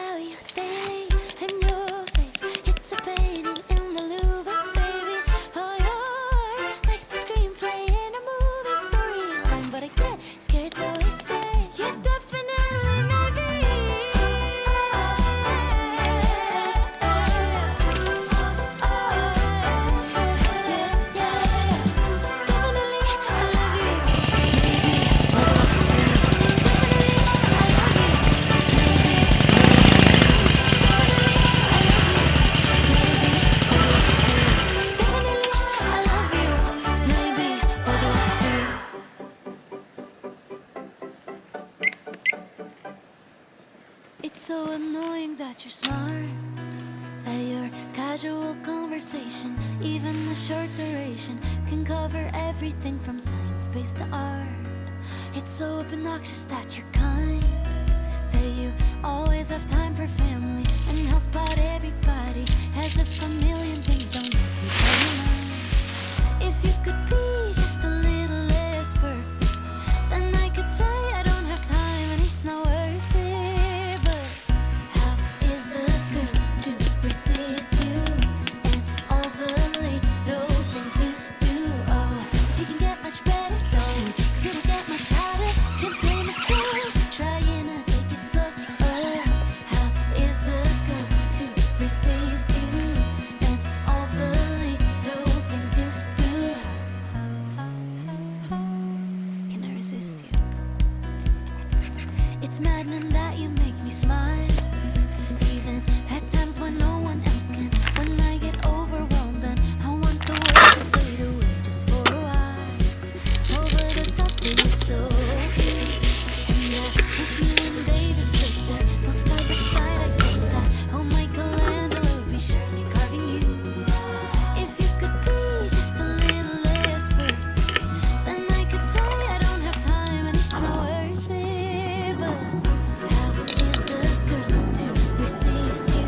about you daily, and your face, it's a painting in the Louvre, baby. All yours, like the screenplay in a movie storyline. But I get scared to always say, you're definitely maybe. It's so annoying that you're smart, that your casual conversation, even a short duration, can cover everything from science-based to art. It's so obnoxious that you're kind, that you always have time for family and help out everybody, as if a million things don't make you very nice. If you could be just a little less perfect, then I could say I don't have time and it's not worth it. Resist you and all the little things you do. Oh, if you can get much better, don't, 'cause it'll get much harder. Can't blame a girl for trying to take it slow. Oh, how is a girl to resist you and all the little things you do? Can I resist you? It's maddening that you make me smile, even at times when no one else can. When I get overwhelmed and I want the world to fade away just for a while. Over the top it is so deep, and that if you and David stood there both side by side, I get that. Oh, Michelangelo would be surely carving you. If you could be just a little less perfect, then I could say I don't have time and it's not worth it. But how is a girl to resist you?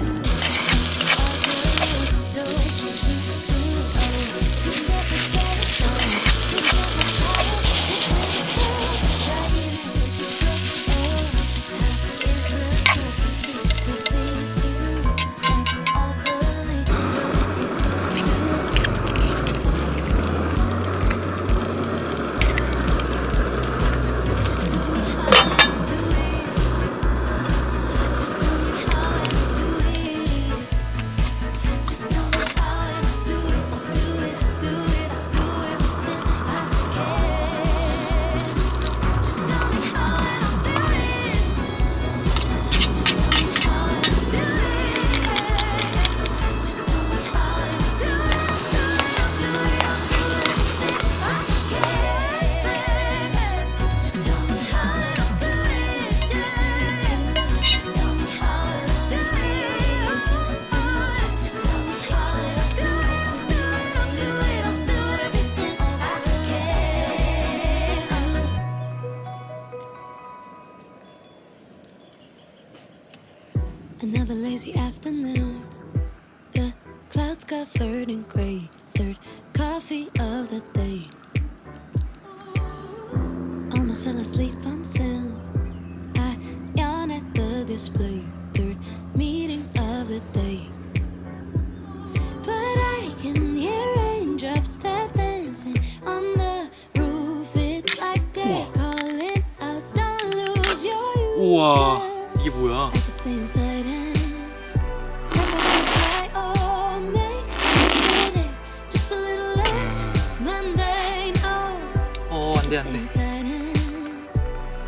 Another lazy afternoon, the clouds covered in gray, third coffee of the day. Almost fell asleep on sound, I yawn at the display, third meeting of the day. But I can hear raindrops tap dancing on the roof. It's like they're calling out, don't lose your youth. 우와, 이게 뭐야? I can stay inside and never inside. Oh, make today just a little less mundane. Oh, 안 돼, 안 돼. inside and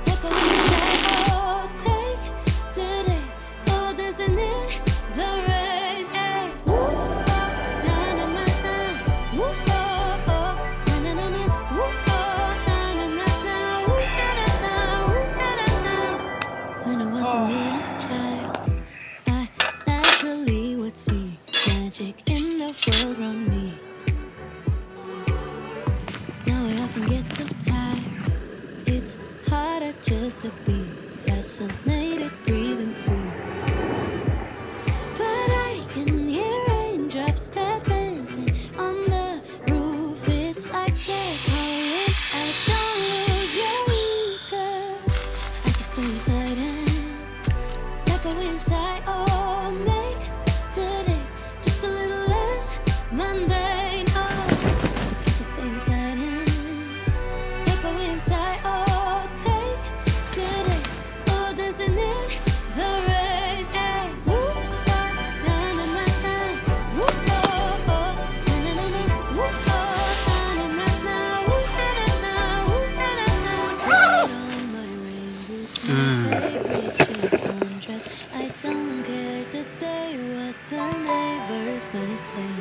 never inside. Oh, take today. Oh, dancing in the rain. Yeah. Woo, oh, na na na na. Woo, oh, oh, na na na na. Woo, oh, na na na na. Woo, na na na. Woo, na na na. When I was a little child, I naturally would see magic in the world around me. Now I often get so tired, it's harder just to be fascinated, breathing free. But I can hear raindrops tap dancing on the roof. It's like they're calling out, don't lose your youth, girl. I can stay inside and go inside. Oh, make today just a little less mundane. Oh, I can stay inside and take away inside. Oh, take today. Oh, dancing in the rain. Hey, woo, oh, na na na na. Woo, oh, oh, na na na na. Woo, oh, na na na na. Woo, na na na. Woo, na na na. Put on my rain boots, my favorite chiffon dress. I don't care today what the neighbors might say.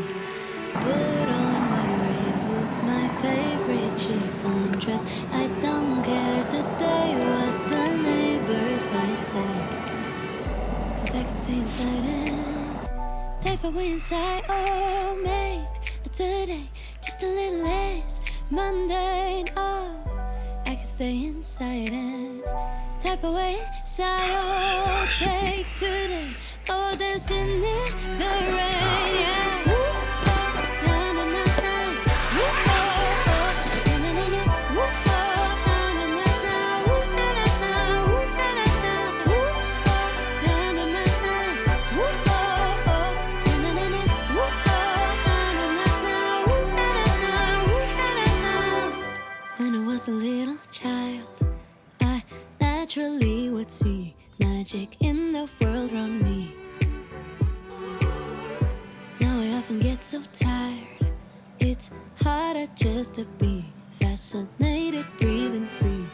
Put on my rain boots, my favorite chiffon dress. I don't care today what the neighbors might say. 'Cause I can stay inside and type away inside. Oh, make today just a little less mundane. Oh, I can stay inside and type away inside. Oh, take today. Oh, dancing in the rain. Yeah. Woo, oh, na na na na. Woo, oh, oh, na na na na. Woo, oh, na na na na. Woo, na na na. Woo, na na na. Woo, oh, na na na na. Woo, oh, oh, na na na na. Woo, oh, na na na na. Woo, na na na. Woo, na na na. When I was a little child, I naturally would see magic in the world around me. Now I often get so tired, it's harder just to be fascinated, breathing free.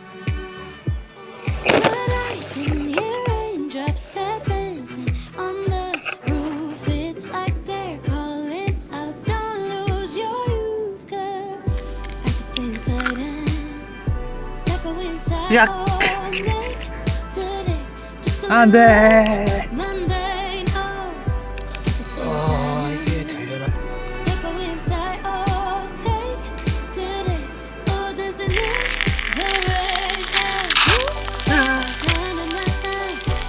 But I can hear raindrops that dancing on the roof. It's like they're calling out, don't lose your youth. 'Cause I can stay inside and tap away inside. 야. Oh, make today just a 안 little 돼. less mundane. Oh, I can stay inside 이게 and 되려나? tap away inside. Oh, take today. Oh, dancing in the rain. Yeah. Woo, na na na na.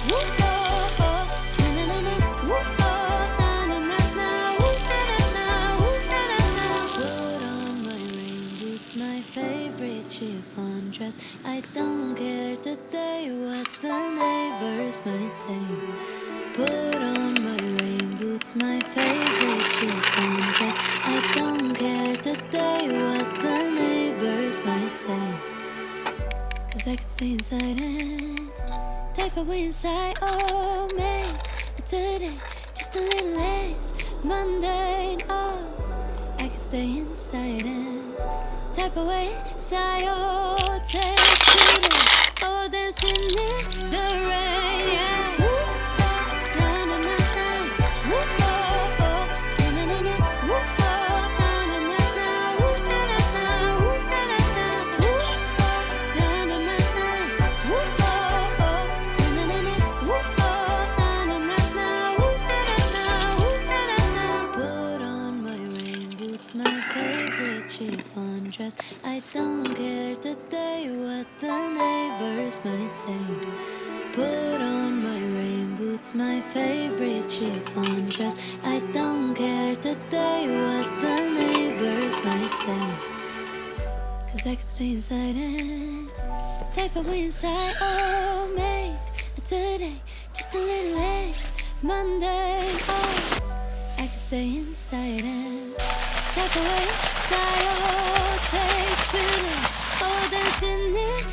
Woo, oh, oh, na na na na. Woo, oh, na na na na. Woo, na na na. Woo, na na na. Put on my rain boots, my favorite chiffon dress. I don't care today what the neighbors might say. Put on my rain boots, my favorite chiffon dress. I don't care today what the neighbors might say. 'Cause I can stay inside and type away inside. Oh, make today just a little less mundane. Oh, I can stay inside and type away inside. Oh, take today. Oh, dancing in the rain. Yeah. Woo, oh, na na na na. Woo, oh, oh, na na na na. Woo, oh, na na na na. Woo, na na na. Woo, na na na. Woo, oh, na na na na. Woo, oh, oh, na na na na. Woo, oh, na na na na. Woo, na na na. Woo, na na na. Put on my rain boots, my favorite chiffon dress. I don't care today what the neighbors might say. Put on my rain boots, my favorite chiffon dress. I don't care today what the neighbors might say. 'Cause I can stay inside and type away inside. Oh, make today just a little less mundane. Oh, I can stay inside and type away inside. Oh, take today. Oh, dancing in